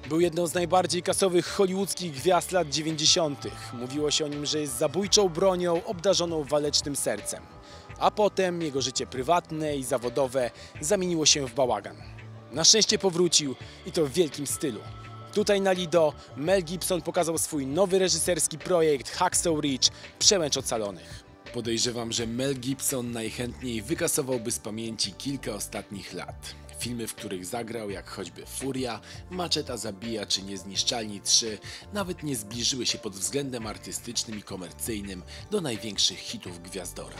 Był jedną z najbardziej kasowych hollywoodzkich gwiazd lat 90. Mówiło się o nim, że jest zabójczą bronią obdarzoną walecznym sercem. A potem jego życie prywatne i zawodowe zamieniło się w bałagan. Na szczęście powrócił i to w wielkim stylu. Tutaj na Lido Mel Gibson pokazał swój nowy reżyserski projekt Hacksaw Ridge – Przełęcz ocalonych. Podejrzewam, że Mel Gibson najchętniej wykasowałby z pamięci kilka ostatnich lat. Filmy, w których zagrał, jak choćby Furia, Maczeta zabija czy Niezniszczalni 3, nawet nie zbliżyły się pod względem artystycznym i komercyjnym do największych hitów Gwiazdora.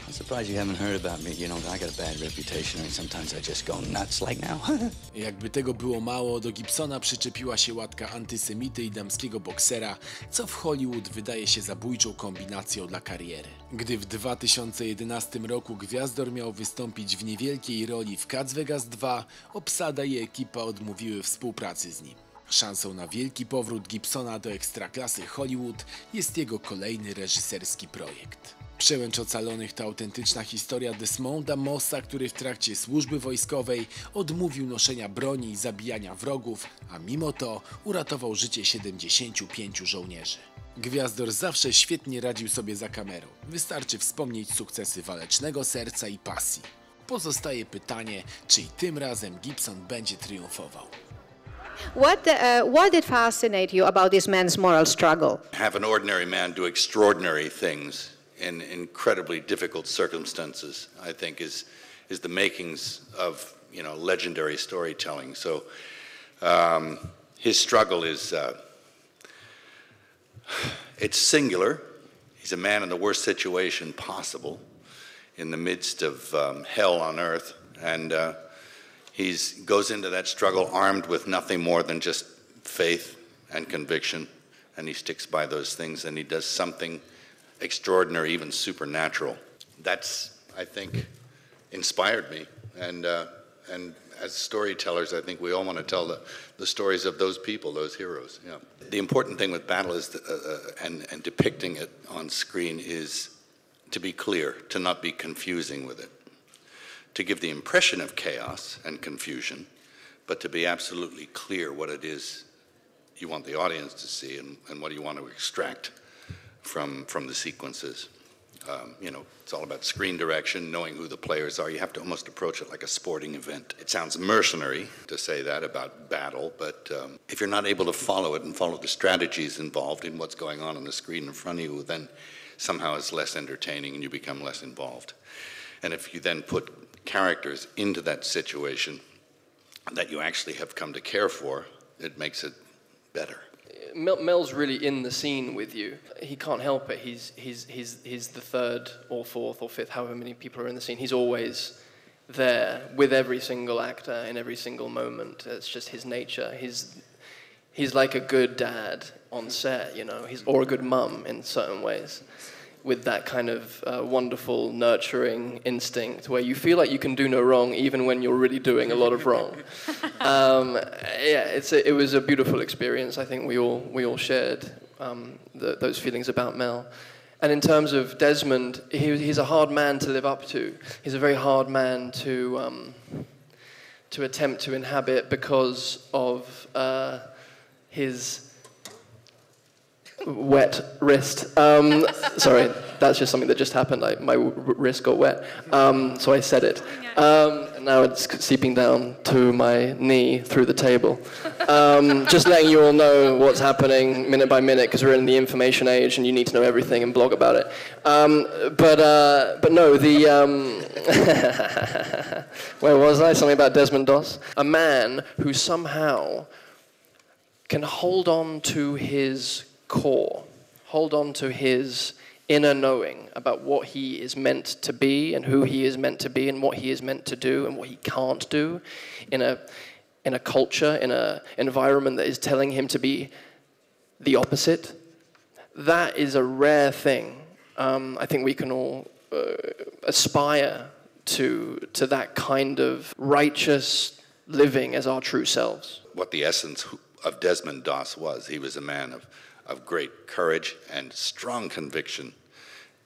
Jakby tego było mało, do Gibsona przyczepiła się łatka antysemity i damskiego boksera, co w Hollywood wydaje się zabójczą kombinacją dla kariery. Gdy w 2011 roku Gwiazdor miał wystąpić w niewielkiej roli w Las Vegas 2, obsada i ekipa odmówiły współpracy z nim. Szansą na wielki powrót Gibsona do ekstraklasy Hollywood jest jego kolejny reżyserski projekt. Przełęcz ocalonych to autentyczna historia Desmonda Mossa, który w trakcie służby wojskowej odmówił noszenia broni i zabijania wrogów, a mimo to uratował życie 75 żołnierzy. Gwiazdor zawsze świetnie radził sobie za kamerą. Wystarczy wspomnieć sukcesy Walecznego serca i Pasji. Pozostaje pytanie, czy i tym razem Gibson będzie triumfował. What did fascinate you about this man's moral struggle? Have an ordinary man do extraordinary things in incredibly difficult circumstances, I think, is the makings of, you know, legendary storytelling. So his struggle is it's singular. He's a man in the worst situation possible, in the midst of hell on earth, and he goes into that struggle armed with nothing more than just faith and conviction, and he sticks by those things, and he does something extraordinary, even supernatural. That's, I think, inspired me, and as storytellers, I think we all want to tell the stories of those people, those heroes. Yeah. The important thing with battle is, and depicting it on screen, is to be clear, to not be confusing with it, to give the impression of chaos and confusion, but to be absolutely clear what it is you want the audience to see and what you want to extract from the sequences. You know, it's all about screen direction, knowing who the players are. You have to almost approach it like a sporting event. It sounds mercenary to say that about battle, but if you're not able to follow it and follow the strategies involved in what's going on the screen in front of you, then somehow it's less entertaining and you become less involved. And if you then put characters into that situation that you actually have come to care for, it makes it better. Mel's really in the scene with you. He can't help it. He's the third or fourth or fifth, however many people are in the scene. He's always there with every single actor in every single moment. It's just his nature. He's like a good dad on set, you know, or a good mum in certain ways, with that kind of wonderful, nurturing instinct where you feel like you can do no wrong even when you're really doing a lot of wrong. Yeah, it was a beautiful experience. I think we all shared those feelings about Mel. And in terms of Desmond, he's a hard man to live up to. He's a very hard man to attempt to inhabit because of his wet wrist. Sorry, that's just something that just happened. My wrist got wet, so I said it. And now it's seeping down to my knee through the table. Just letting you all know what's happening minute by minute, because we're in the information age and you need to know everything and blog about it. But no, where was I? Something about Desmond Doss. A man who somehow can hold on to his core, hold on to his inner knowing about what he is meant to be and who he is meant to be and what he is meant to do and what he can't do in a culture, in an environment that is telling him to be the opposite. That is a rare thing. I think we can all aspire to that kind of righteous living as our true selves. What the essence of Desmond Doss was, he was a man of great courage and strong conviction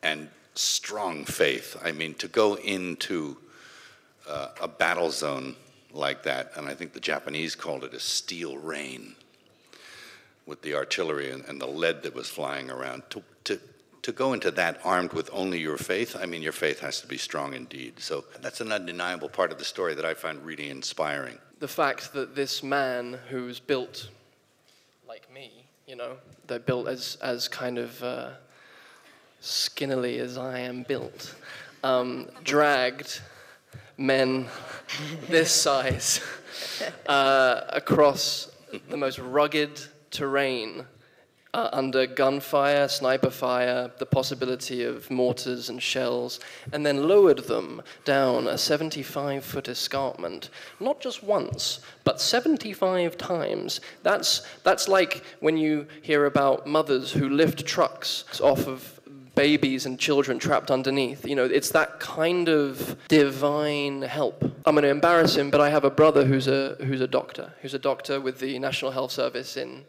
and strong faith. I mean, to go into a battle zone like that, and I think the Japanese called it a steel rain, with the artillery and the lead that was flying around, to go into that armed with only your faith, I mean, your faith has to be strong indeed. So that's an undeniable part of the story that I find really inspiring. The fact that this man who's built like me, you know, they're built as kind of skinnily as I am built, dragged men this size across the most rugged terrain under gunfire, sniper fire, the possibility of mortars and shells, and then lowered them down a 75-foot escarpment, not just once, but 75 times. That's like when you hear about mothers who lift trucks off of babies and children trapped underneath. You know, it's that kind of divine help. I'm going to embarrass him, but I have a brother who's a doctor with the National Health Service in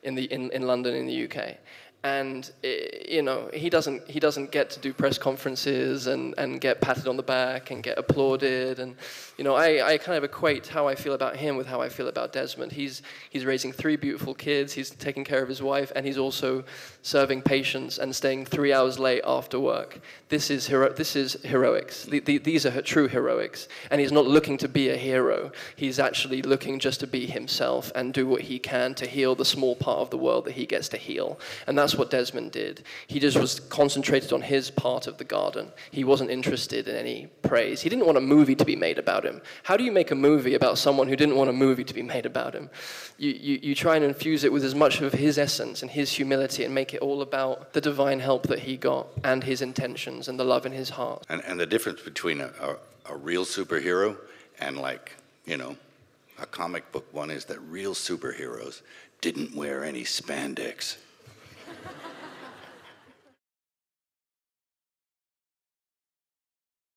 London, in the UK, and you know, he doesn't get to do press conferences and get patted on the back and get applauded, and you know, I kind of equate how I feel about him with how I feel about Desmond. He's raising 3 beautiful kids, he's taking care of his wife, and he's also serving patients and staying 3 hours late after work. This is heroics. These are true heroics, and he's not looking to be a hero. He's actually looking just to be himself and do what he can to heal the small part of the world that he gets to heal, and that's what Desmond did. He just was concentrated on his part of the garden. He wasn't interested in any praise. He didn't want a movie to be made about him. How do you make a movie about someone who didn't want a movie to be made about him? You try and infuse it with as much of his essence and his humility and make it all about the divine help that he got and his intentions and the love in his heart. And the difference between a real superhero and, like, you know, a comic book one is that real superheroes didn't wear any spandex.